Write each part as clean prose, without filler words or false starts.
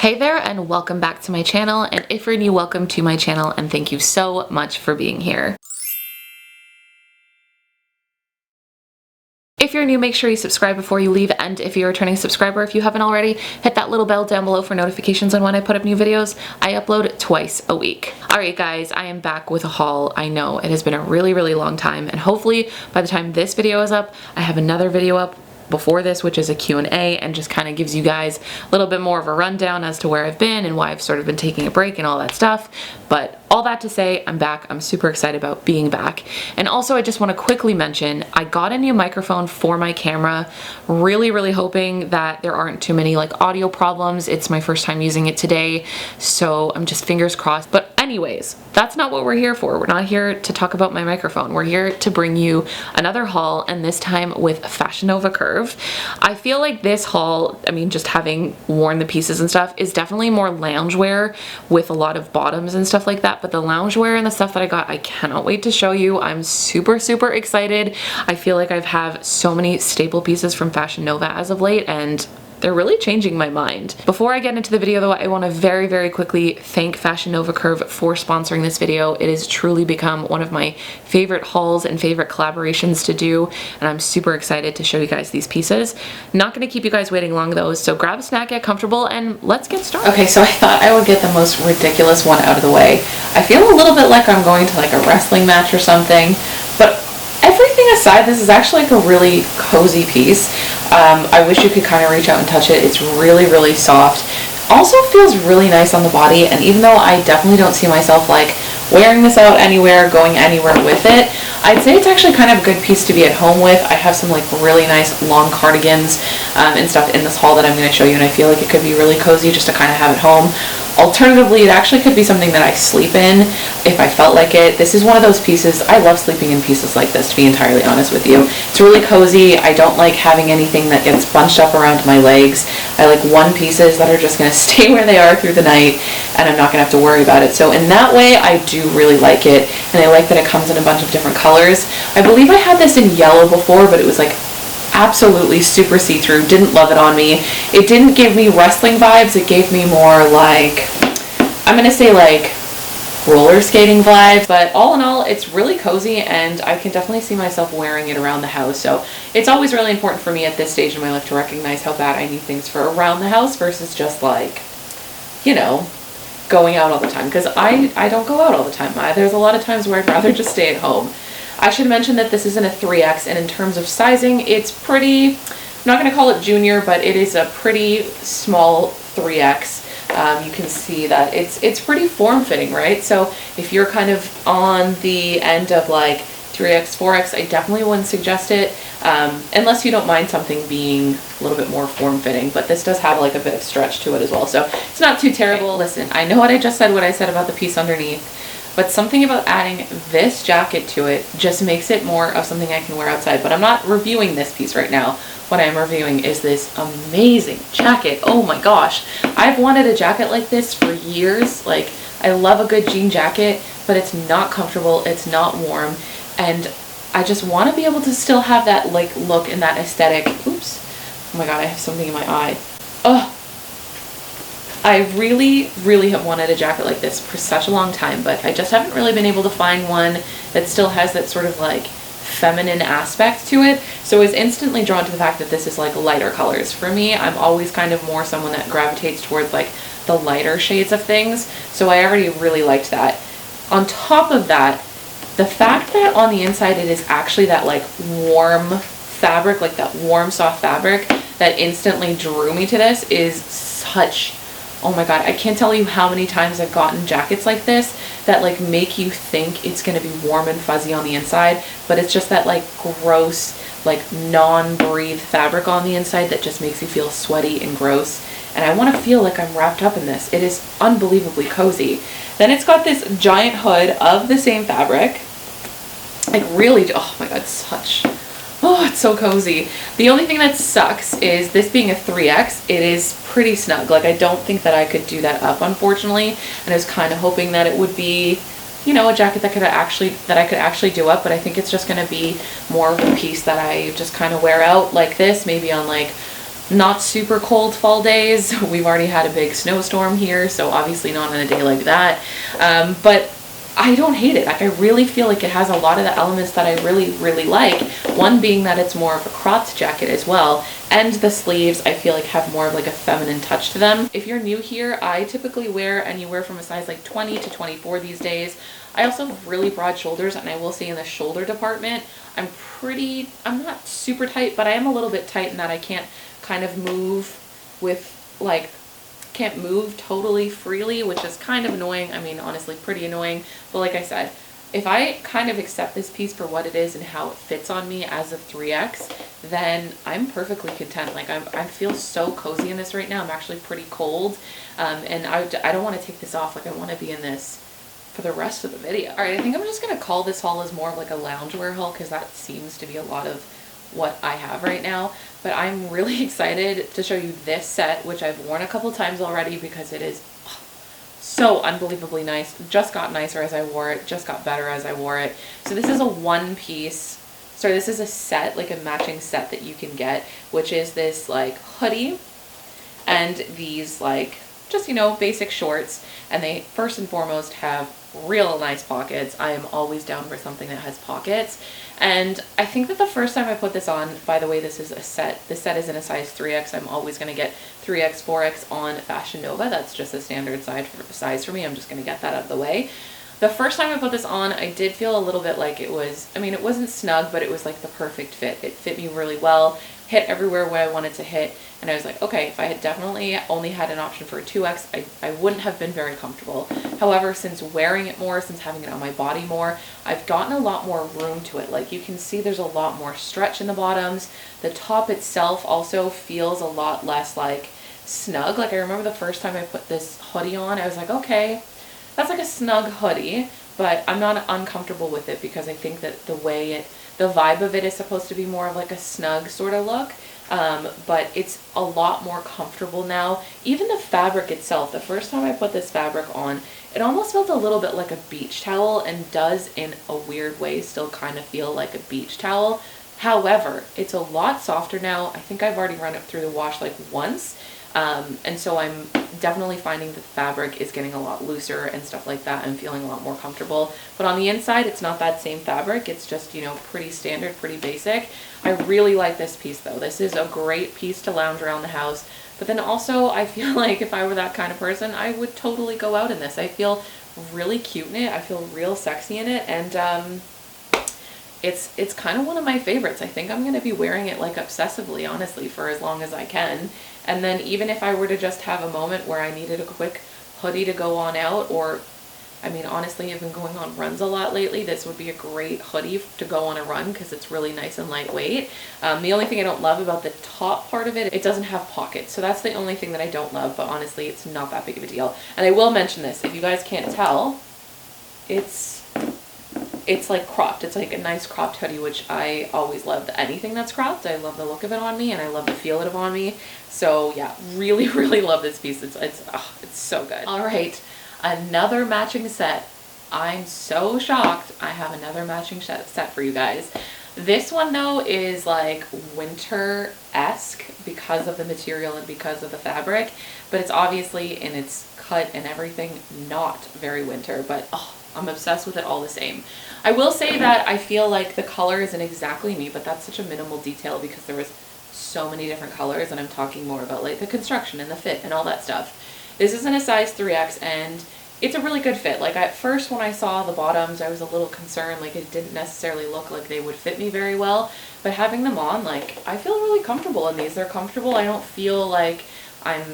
Hey there and welcome back to my channel, and if you're new, welcome to my channel and thank you so much for being here. If you're new, make sure you subscribe before you leave, and if you're a returning subscriber, if you haven't already, hit that little bell down below for notifications on when I put up new videos. I upload twice a week. Alright guys, I am back with a haul. I know it has been a really long time, and hopefully by the time this video is up, I have another video up before this, which is a Q&A and just kind of gives you guys a little bit more of a rundown as to where I've been and why I've sort of been taking a break and all that stuff. But all that to say, I'm back. I'm super excited about being back. And also I just want to quickly mention, I got a new microphone for my camera, really hoping that there aren't too many like audio problems. It's my first time using it today, so I'm just fingers crossed. But anyways, that's not what we're here for. We're not here to talk about my microphone. We're here to bring you another haul, and this time with Fashion Nova Curve. I feel like this haul, I mean, just having worn the pieces and stuff, is definitely more loungewear with a lot of bottoms and stuff like that. But the loungewear and the stuff that I got, I cannot wait to show you. I'm super excited. I feel like I've had so many staple pieces from Fashion Nova as of late, and they're really changing my mind. Before I get into the video though, I want to very quickly thank Fashion Nova Curve for sponsoring this video. It has truly become one of my favorite hauls and favorite collaborations to do, and I'm super excited to show you guys these pieces. Not going to keep you guys waiting long though, so grab a snack, get comfortable, and let's get started. Okay, so I thought I would get the most ridiculous one out of the way. I feel a little bit like I'm going to like a wrestling match or something, but everything aside, this is actually like a really cozy piece. I wish you could kind of reach out and touch it. It's really soft. Also feels really nice on the body, and even though I definitely don't see myself like wearing this out anywhere, going anywhere with it, I'd say it's actually kind of a good piece to be at home with. I have some like really nice long cardigans and stuff in this haul that I'm going to show you, and I feel like it could be really cozy just to kind of have at home. Alternatively, it actually could be something that I sleep in if I felt like it. This is one of those pieces, I love sleeping in pieces like this, to be entirely honest with you. It's really cozy. I don't like having anything that gets bunched up around my legs. I like one pieces that are just going to stay where they are through the night, and I'm not going to have to worry about it. So in that way, I do really like it, and I like that it comes in a bunch of different colors. I believe I had this in yellow before, but it was like absolutely super see-through. Didn't love it on me. It didn't give me wrestling vibes. It gave me more like, I'm gonna say like roller skating vibes, but all in all, it's really cozy, and I can definitely see myself wearing it around the house. So it's always really important for me at this stage in my life to recognize how bad I need things for around the house versus just like, you know, going out all the time, because I don't go out all the time. There's a lot of times where I'd rather just stay at home. I should mention that this is in a 3X, and in terms of sizing, it's pretty, I'm not going to call it junior, but it is a pretty small 3X. You can see that it's pretty form-fitting, right? So if you're kind of on the end of like 3X, 4X, I definitely wouldn't suggest it, unless you don't mind something being a little bit more form-fitting, but this does have like a bit of stretch to it as well, so it's not too terrible. Listen, I know what I just said, what I said about the piece underneath, but something about adding this jacket to it just makes it more of something I can wear outside. But I'm not reviewing this piece right now. What I am reviewing is this amazing jacket. Oh my gosh. I've wanted a jacket like this for years. Like, I love a good jean jacket, but it's not comfortable, it's not warm, and I just want to be able to still have that like look and that aesthetic. Oops. Oh my god, I have something in my eye. Oh. I really have wanted a jacket like this for such a long time, but I just haven't really been able to find one that still has that sort of like feminine aspect to it. So I was instantly drawn to the fact that this is like lighter colors. For me, I'm always kind of more someone that gravitates towards like the lighter shades of things, so I already really liked that. On top of that, the fact that on the inside it is actually that like warm fabric, like that warm soft fabric that instantly drew me to this is such, oh my god, I can't tell you how many times I've gotten jackets like this that like make you think it's going to be warm and fuzzy on the inside, but it's just that like gross, like non-breathe fabric on the inside that just makes you feel sweaty and gross. And I want to feel like I'm wrapped up in this. It is unbelievably cozy. Then it's got this giant hood of the same fabric. Like really, oh my god, such, oh, it's so cozy. The only thing that sucks is this being a 3X, it is pretty snug. Like, I don't think that I could do that up, unfortunately. And I was kind of hoping that it would be, you know, a jacket that I could actually do up, but I think it's just going to be more of a piece that I just kind of wear out like this, maybe on like not super cold fall days. We've already had a big snowstorm here, so obviously not on a day like that. But I don't hate it. Like, I really feel like it has a lot of the elements that I really, really like. One being that it's more of a cropped jacket as well, and the sleeves I feel like have more of like a feminine touch to them. If you're new here, I typically wear anywhere from a size like 20 to 24 these days. I also have really broad shoulders, and I will say in the shoulder department, I'm not super tight, but I am a little bit tight in that I can't kind of move with like, can't move totally freely, which is kind of annoying. I mean, honestly, pretty annoying. But like I said, if I kind of accept this piece for what it is and how it fits on me as a 3X, then I'm perfectly content. Like, I feel so cozy in this right now. I'm actually pretty cold. And I don't want to take this off. Like, I want to be in this for the rest of the video. All right, I think I'm just going to call this haul as more of like a loungewear haul, because that seems to be a lot of what I have right now. But I'm really excited to show you this set, which I've worn a couple times already because it is so unbelievably nice. Just got nicer as I wore it, just got better as I wore it. So this is a one piece, sorry, this is a set, like a matching set that you can get, which is this like hoodie and these like just, you know, basic shorts. And they first and foremost have real nice pockets. I am always down for something that has pockets. And I think that the first time I put this on, by the way, this is a set. This set is in a size 3X. I'm always going to get 3X, 4X on Fashion Nova. That's just a standard size for me. I'm just going to get that out of the way. The first time I put this on, I did feel a little bit like it was, I mean, it wasn't snug, but it was like the perfect fit. It fit me really well, hit everywhere where I wanted to hit. And I was like, okay, if I had definitely only had an option for a 2X, I wouldn't have been very comfortable. However, since wearing it more, since having it on my body more, I've gotten a lot more room to it. Like, you can see there's a lot more stretch in the bottoms. The top itself also feels a lot less like snug. Like, I remember the first time I put this hoodie on, I was like, okay, that's like a snug hoodie, but I'm not uncomfortable with it because I think that the vibe of it is supposed to be more of like a snug sort of look. But it's a lot more comfortable now. Even the fabric itself, the first time I put this fabric on, it almost felt a little bit like a beach towel, and does in a weird way still kind of feel like a beach towel. However, it's a lot softer now. I think I've already run it through the wash like once. And so I'm definitely finding that the fabric is getting a lot looser and stuff like that, and feeling a lot more comfortable. But on the inside, it's not that same fabric. It's just, you know, pretty standard, pretty basic. I really like this piece though. This is a great piece to lounge around the house. But then also, I feel like if I were that kind of person, I would totally go out in this. I feel really cute in it. I feel real sexy in it. And it's kind of one of my favorites. I think I'm going to be wearing it like obsessively, honestly, for as long as I can. And then even if I were to just have a moment where I needed a quick hoodie to go on out, or, I mean, honestly, I've been going on runs a lot lately, this would be a great hoodie to go on a run because it's really nice and lightweight. The only thing I don't love about the top part of it, it doesn't have pockets. So that's the only thing that I don't love, but honestly, it's not that big of a deal. And I will mention this, if you guys can't tell, it's like cropped. It's like a nice cropped hoodie, which I always love anything that's cropped. I love the look of it on me, and I love the feel of it on me. So yeah, really, really love this piece. It's so good. All right, another matching set. I'm so shocked I have another matching set for you guys. This one though is like winter-esque because of the material and because of the fabric, but it's obviously in its cut and everything not very winter, but oh, I'm obsessed with it all the same. I will say that I feel like the color isn't exactly me, but that's such a minimal detail because there was so many different colors, and I'm talking more about like the construction and the fit and all that stuff. This is in a size 3X, and it's a really good fit. Like, at first when I saw the bottoms, I was a little concerned, like it didn't necessarily look like they would fit me very well, but having them on, like, I feel really comfortable in these. They're comfortable. I don't feel like I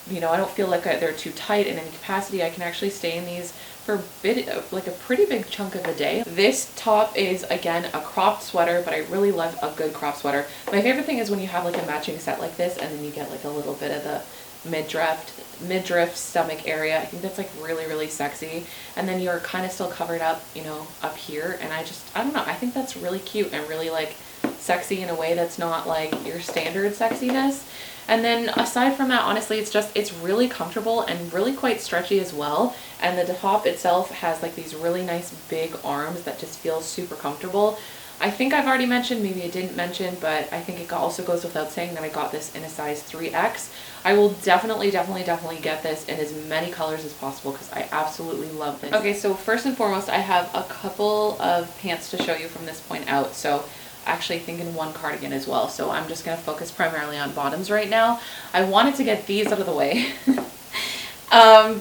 don't feel like they're too tight in any capacity. I can actually stay in these for a bit, like a pretty big chunk of the day. This top is, again, a cropped sweater, but I really love a good cropped sweater. My favorite thing is when you have like a matching set like this, and then you get like a little bit of the midriff stomach area. I think that's like really, really sexy. And then you're kind of still covered up, you know, up here. And I don't know, I think that's really cute and really like sexy in a way that's not like your standard sexiness. And then aside from that, honestly, it's really comfortable and really quite stretchy as well. And the top itself has like these really nice big arms that just feel super comfortable. I think I've already mentioned, maybe I didn't mention, but I think it also goes without saying that I got this in a size 3X. I will definitely get this in as many colors as possible because I absolutely love this. Okay, so first and foremost, I have a couple of pants to show you from this point out. So actually thinking one cardigan as well. So I'm just gonna focus primarily on bottoms right now. I wanted to get these out of the way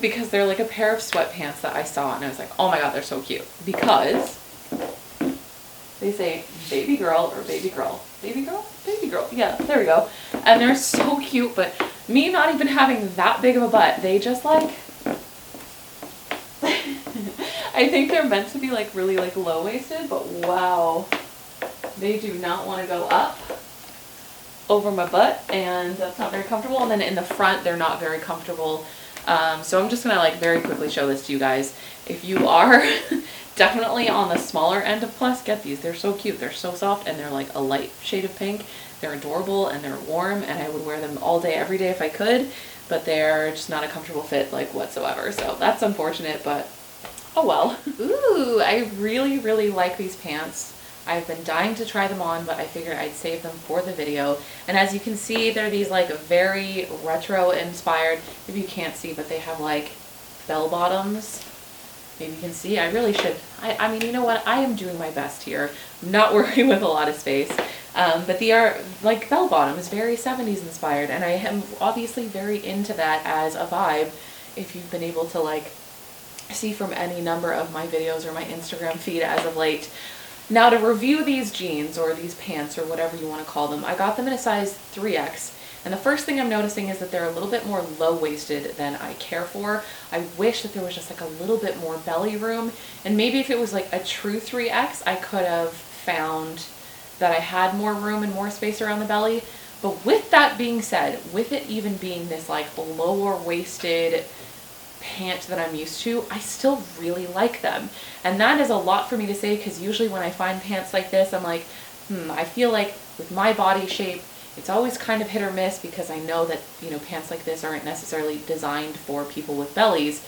because they're like a pair of sweatpants that I saw and I was like, oh my God, they're so cute. Because they say baby girl or baby girl. Baby girl? Baby girl. Yeah, there we go. And they're so cute, but me not even having that big of a butt, they just like, I think they're meant to be like really like low-waisted, but wow. They do not want to go up over my butt, and that's not very comfortable. And then in the front, they're not very comfortable. So I'm just gonna like very quickly show this to you guys. If you are definitely on the smaller end of plus, get these. They're so cute. They're so soft, and they're like a light shade of pink. They're adorable and they're warm, and I would wear them all day, every day if I could, but they're just not a comfortable fit like whatsoever. So that's unfortunate, but oh well. Ooh, I really like these pants. I've been dying to try them on, but I figured I'd save them for the video. And as you can see, they're these like very retro inspired, if you can't see, but they have like bell bottoms. Maybe you can see. I really should. I mean, you know what? I am doing my best here. I'm not working with a lot of space. But they are like bell bottoms, very 70s inspired. And I am obviously very into that as a vibe. If you've been able to like see from any number of my videos or my Instagram feed as of late. Now to review these jeans or these pants or whatever you want to call them, I got them in a size 3X. And the first thing I'm noticing is that they're a little bit more low-waisted than I care for. I wish that there was just like a little bit more belly room. And maybe if it was like a true 3X, I could have found that I had more room and more space around the belly. But with that being said, with it even being this like lower-waisted pant that I'm used to, I still really like them. And that is a lot for me to say because usually when I find pants like this, I'm like, I feel like with my body shape, it's always kind of hit or miss because I know that, you know, pants like this aren't necessarily designed for people with bellies,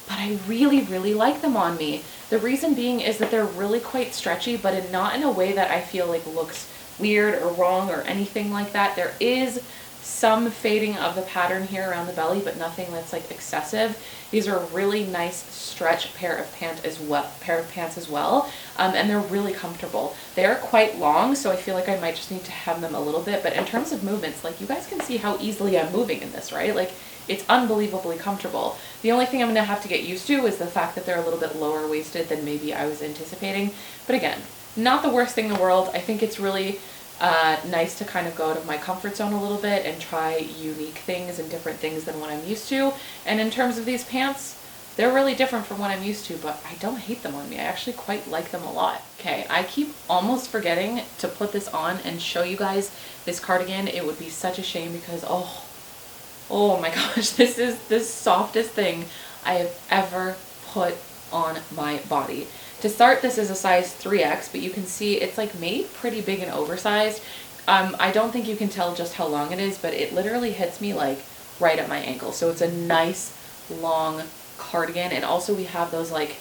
but I really like them on me. The reason being is that they're really quite stretchy, but not in a way that I feel like looks weird or wrong or anything like that. There is some fading of the pattern here around the belly, but nothing that's like excessive. These are a really nice stretch pair of pants as well, and they're really comfortable. They are quite long, so I feel like I might just need to hem them a little bit, but in terms of movements, like you guys can see how easily I'm moving in this, right? Like it's unbelievably comfortable. The only thing I'm gonna have to get used to is the fact that they're a little bit lower waisted than maybe I was anticipating, but again, not the worst thing in the world. I think it's really nice to kind of go out of my comfort zone a little bit and try unique things and different things than what I'm used to. And in terms of these pants, they're really different from what I'm used to, but I don't hate them on me. I actually quite like them a lot. Okay, I keep almost forgetting to put this on and show you guys this cardigan. It would be such a shame because, oh my gosh, this is the softest thing I have ever put on my body. To start, this is a size 3X, but you can see it's like made pretty big and oversized. I don't think you can tell just how long it is, but it literally hits me like right at my ankle. So it's a nice long cardigan, and also we have those like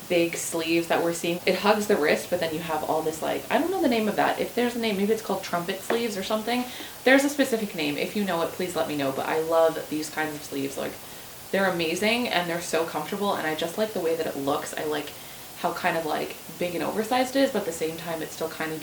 big sleeves that we're seeing. It hugs the wrist, but then you have all this like, I don't know the name of that. If there's a name, maybe it's called trumpet sleeves or something. There's a specific name. If you know it, please let me know, but I love these kinds of sleeves. Like they're amazing and they're so comfortable, and I just like the way that it looks. I like how kind of like big and oversized it is, but at the same time it still kind of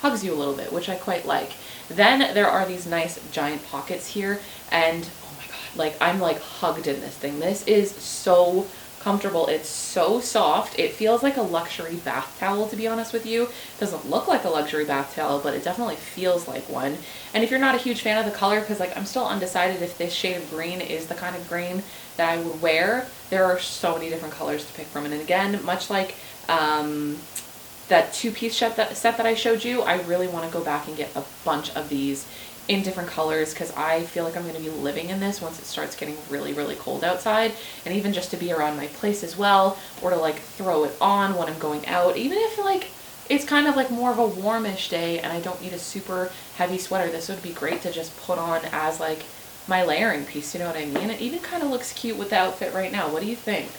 hugs you a little bit, which I quite like. Then there are these nice giant pockets here, and oh my god, like I'm like hugged in this thing. This is so comfortable. It's so soft. It feels like a luxury bath towel, to be honest with you. It doesn't look like a luxury bath towel, but it definitely feels like one. And if you're not a huge fan of the color, because like I'm still undecided if this shade of green is the kind of green that I would wear, there are so many different colors to pick from. And again, much like that two-piece set that I showed you, I really want to go back and get a bunch of these in different colors because I feel like I'm going to be living in this once it starts getting really cold outside, and even just to be around my place as well, or to like throw it on when I'm going out, even if like it's kind of like more of a warmish day and I don't need a super heavy sweater. This would be great to just put on as like my layering piece, you know what I mean? It even kind of looks cute with the outfit right now. What do you think?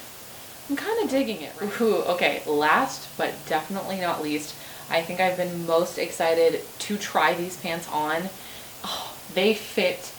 I'm kind of digging it. Right? Ooh, okay, last but definitely not least, I think I've been most excited to try these pants on. Oh, they fit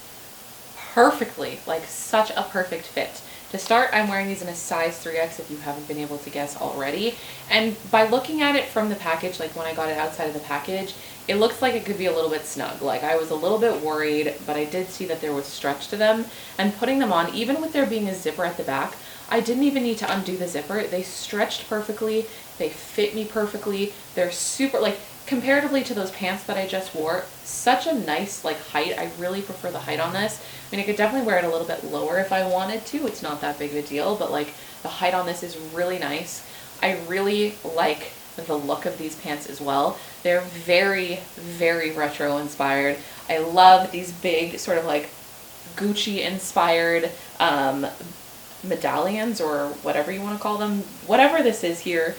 perfectly, like such a perfect fit. To start, I'm wearing these in a size 3X if you haven't been able to guess already. And by looking at it from the package, like when I got it outside of the package, it looks like it could be a little bit snug. Like I was a little bit worried, but I did see that there was stretch to them. And putting them on, even with there being a zipper at the back, I didn't even need to undo the zipper. They stretched perfectly. They fit me perfectly. They're super, like, comparatively to those pants that I just wore, such a nice like height. I really prefer the height on this. I mean, I could definitely wear it a little bit lower if I wanted to. It's not that big of a deal, but like the height on this is really nice. I really like the look of these pants as well. They're very, very retro inspired. I love these big sort of like Gucci inspired medallions, or whatever you want to call them. Whatever this is here,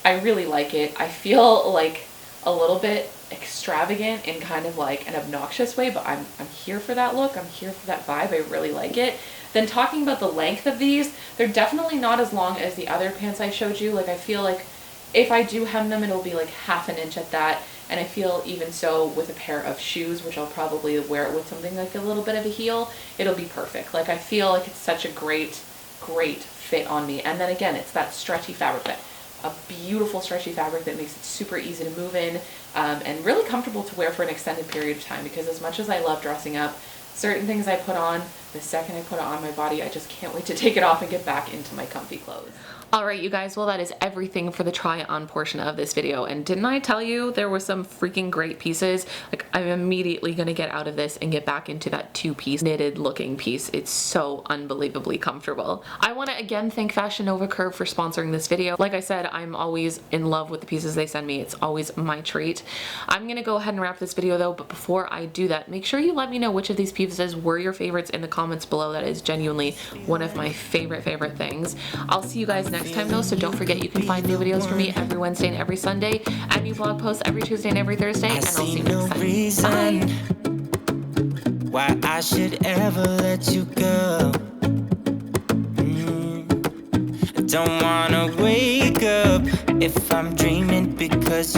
I really like it. I feel like a little bit extravagant in kind of like an obnoxious way, but I'm here for that look. I'm here for that vibe. I really like it. Then talking about the length of these, they're definitely not as long as the other pants I showed you. Like I feel like if I do hem them, it'll be like half an inch at that. And I feel even so with a pair of shoes, which I'll probably wear it with something like a little bit of a heel, it'll be perfect. Like I feel like it's such a great fit on me. And then again, it's that stretchy fabric, that a beautiful stretchy fabric that makes it super easy to move in, and really comfortable to wear for an extended period of time, because as much as I love dressing up, certain things I put on, the second I put it on my body, I just can't wait to take it off and get back into my comfy clothes. Alright you guys, well that is everything for the try on portion of this video, and didn't I tell you there were some freaking great pieces? Like I'm immediately gonna get out of this and get back into that two-piece knitted looking piece. It's so unbelievably comfortable. I want to again thank Fashion Nova Curve for sponsoring this video. Like I said, I'm always in love with the pieces they send me. It's always my treat. I'm gonna go ahead and wrap this video though, but before I do that, make sure you let me know which of these pieces were your favorites in the comments below. That is genuinely one of my favorite things. I'll see you guys next time though, so don't forget you can find new videos from me every Wednesday and every Sunday, and new vlog posts every Tuesday and every Thursday, and I'll see you next time. Bye! Why I should ever let you go. Don't wanna wake up if I'm dreaming, because